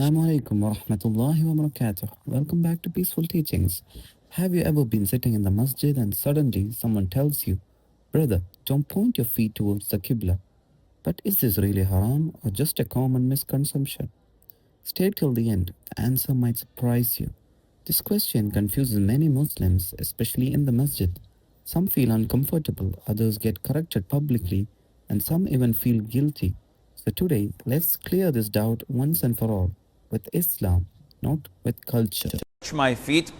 Assalamu alaikum wa rahmatullahi wa barakatuh. Welcome back to Peaceful Teachings. Have you ever been sitting in the masjid and suddenly someone tells you, "Brother, don't point your feet towards the Qiblah"? But is this really haram or just a common misconception? Stay till the end. The answer might surprise you. This question confuses many Muslims, especially in the masjid. Some feel uncomfortable, others get corrected publicly, and some even feel guilty. So today, let's clear this doubt once and for all with Islam, not with culture. My feet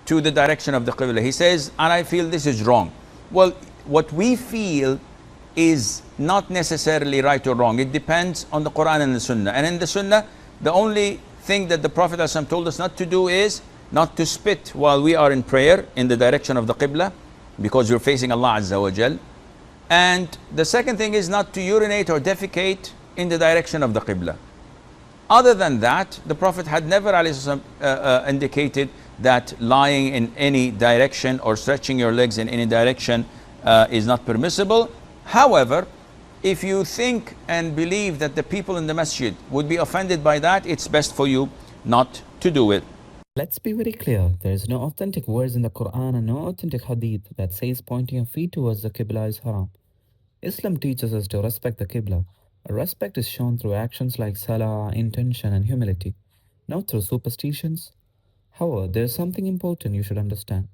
to the direction of the Qibla. He says, and I feel this is wrong. Well, what we feel is not necessarily right or wrong. It depends on the Quran and the Sunnah. And in the Sunnah, the only thing that the Prophet ﷺ told us not to do is not to spit while we are in prayer in the direction of the Qibla, because you're facing Allah Azza wa Jal. And the second thing is not to urinate or defecate in the direction of the Qibla. Other than that, the Prophet had never indicated that lying in any direction or stretching your legs in any direction is not permissible. However, if you think and believe that the people in the masjid would be offended by that, it's best for you not to do it. Let's be very clear. There is no authentic verse in the Quran and no authentic hadith that says pointing your feet towards the Qibla is haram. Islam teaches us to respect the Qibla. Respect is shown through actions like salah, intention, and humility, not through superstitions. However, there is something important you should understand.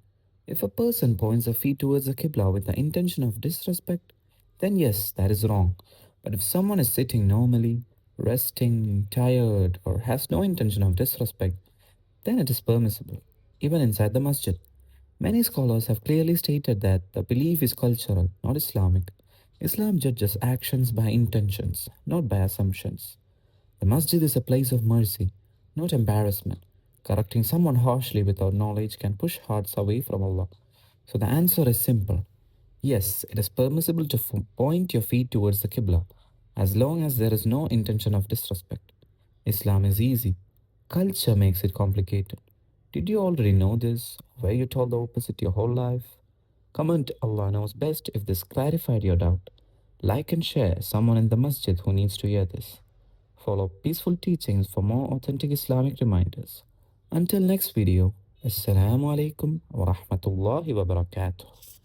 If a person points their feet towards the Qibla with the intention of disrespect, then yes, that is wrong. But if someone is sitting normally, resting, tired, or has no intention of disrespect, then it is permissible, even inside the masjid. Many scholars have clearly stated that the belief is cultural, not Islamic. Islam judges actions by intentions, not by assumptions. The masjid is a place of mercy, not embarrassment. Correcting someone harshly without knowledge can push hearts away from Allah. So the answer is simple. Yes, it is permissible to point your feet towards the Qibla, as long as there is no intention of disrespect. Islam is easy. Culture makes it complicated. Did you already know this? Were you told the opposite your whole life? Comment Allah knows best if this clarified your doubt. Like and share someone in the masjid who needs to hear this. Follow Peaceful Teachings for more authentic Islamic reminders. Until next video, Assalamu alaikum wa rahmatullahi wa barakatuh.